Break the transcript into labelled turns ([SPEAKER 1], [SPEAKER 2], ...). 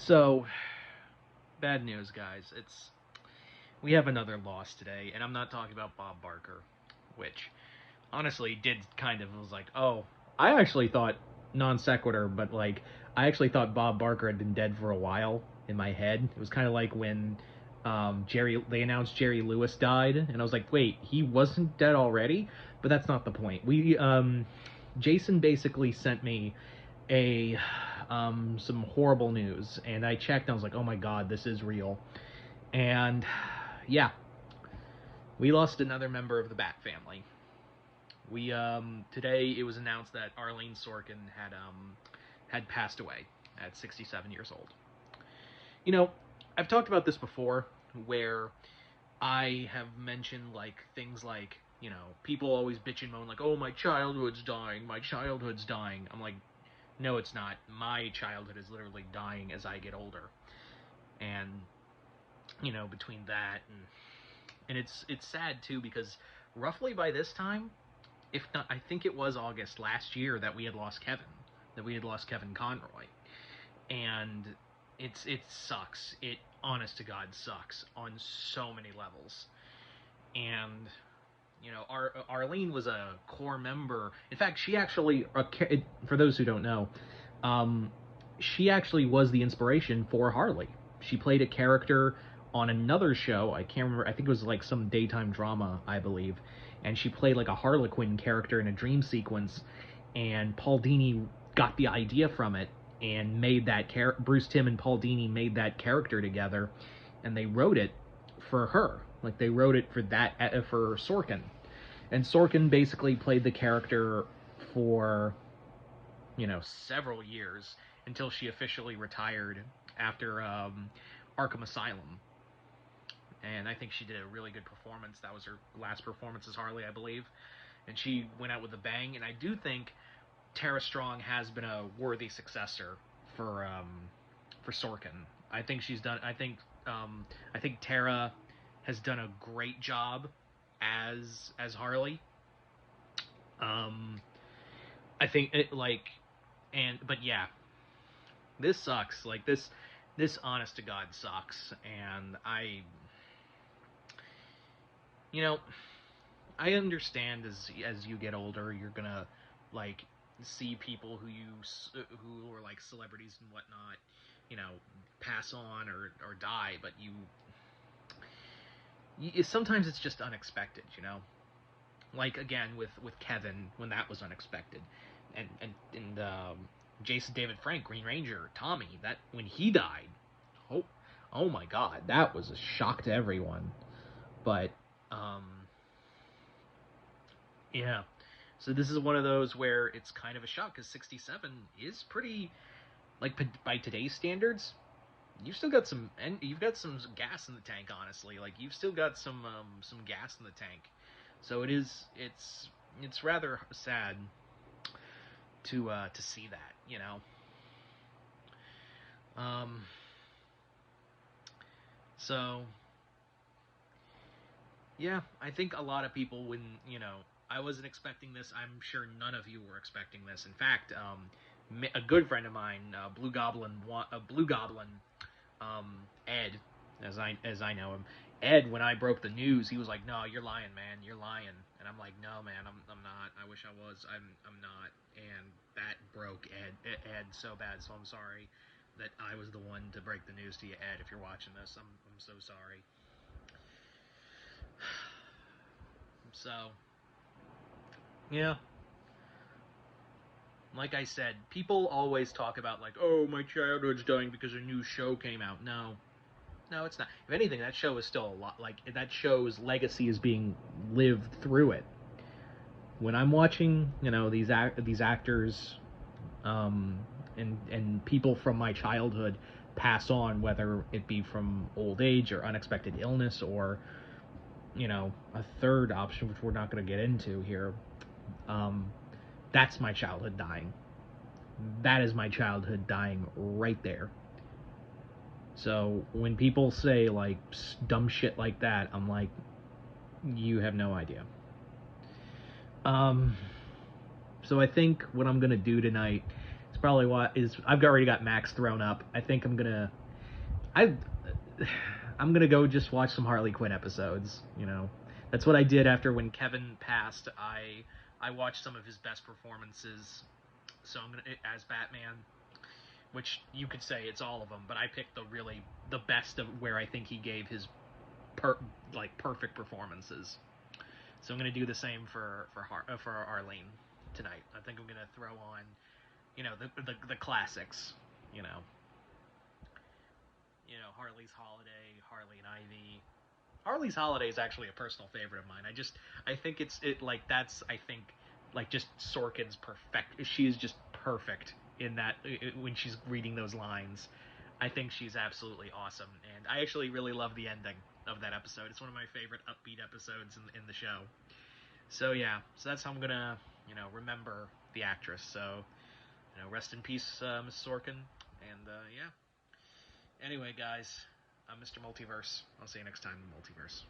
[SPEAKER 1] So, bad news, guys. We have another loss today, and I'm not talking about Bob Barker, which honestly did kind of was like, oh, I actually thought non sequitur, but like I actually thought Bob Barker had been dead for a while in my head. It was kind of like when Jerry they announced Jerry Lewis died, and I was like, wait, he wasn't dead already? But that's not the point. We Jason basically sent me a some horrible news, and I checked. And I was like, oh my god, this is real. And yeah, we lost another member of the Bat family. We today it was announced that Arlene Sorkin had passed away at 67 years old. You know, I've talked about this before, where I have mentioned like things like, people always bitch and moan like, oh, my childhood's dying, my childhood's dying. I'm like, no, it's not. My childhood is literally dying as I get older, and between that and it's sad too, because roughly by this time, if not, I think it was August last year that we had lost Kevin Conroy, and it sucks. It honest to God sucks on so many levels, and Arlene was a core member. In fact, she actually, for those who don't know, she actually was the inspiration for Harley. She played a character on another show. I can't remember. I think it was like some daytime drama, I believe. And she played like a Harlequin character in a dream sequence. And Paul Dini got the idea from it and made that Bruce Timm and Paul Dini made that character together, and they wrote it for her. Like they wrote it for Sorkin, and Sorkin basically played the character for several years until she officially retired after Arkham Asylum. And I think she did a really good performance. That was her last performance as Harley, I believe. And she went out with a bang. And I do think Tara Strong has been a worthy successor for Sorkin. I think she's done. I think Tara has done a great job as Harley. I think but yeah, this sucks. Like this honest to God sucks, and I understand as you get older, you're gonna like see people who are like celebrities and whatnot, pass on or die, but sometimes it's just unexpected. Like again with Kevin, when that was unexpected, and Jason David Frank, Green Ranger, Tommy, that when he died, oh my God, that was a shock to everyone. But yeah, so this is one of those where it's kind of a shock, because 67 is pretty, like, by today's standards. You've got some gas in the tank, honestly. Like you've still got some gas in the tank. So it's rather sad to see that. So yeah, I think a lot of people, when I wasn't expecting this. I'm sure none of you were expecting this. In fact, a good friend of mine, Blue Goblin, Ed, as I know him, Ed, when I broke the news, he was like, "No, you're lying, man. You're lying." And I'm like, "No, man, I'm not. I wish I was. I'm not." And that broke Ed so bad. So I'm sorry that I was the one to break the news to you, Ed. If you're watching this, I'm so sorry. So yeah, like I said, people always talk about like, oh, my childhood's dying because a new show came out. No, it's not. If anything, that show is still a lot. Like that show's legacy is being lived through it. When I'm watching, these actors, and people from my childhood pass on, whether it be from old age or unexpected illness, or a third option, which we're not going to get into here. That's my childhood dying. That is my childhood dying right there. So when people say like dumb shit like that, I'm like, you have no idea. So I think what I'm gonna do tonight is probably what is. I've already got Max thrown up. I think I I'm gonna go just watch some Harley Quinn episodes. You know, that's what I did after when Kevin passed. I watched some of his best performances. So I'm gonna as Batman, which you could say it's all of them, but I picked the best of where I think he gave his perfect performances. So I'm gonna do the same for Arlene tonight. I think I'm gonna throw on, the classics. You know, Harley's Holiday, Harley and Ivy. Harley's Holiday is actually a personal favorite of mine. I think that's just Sorkin's perfect. She's just perfect in that when she's reading those lines. I think she's absolutely awesome, and I actually really love the ending of that episode. It's one of my favorite upbeat episodes in the show. So yeah, so that's how I'm gonna remember the actress. So rest in peace, Miss Sorkin, and yeah. Anyway, guys, I'm Mr. Multiverse. I'll see you next time in the Multiverse.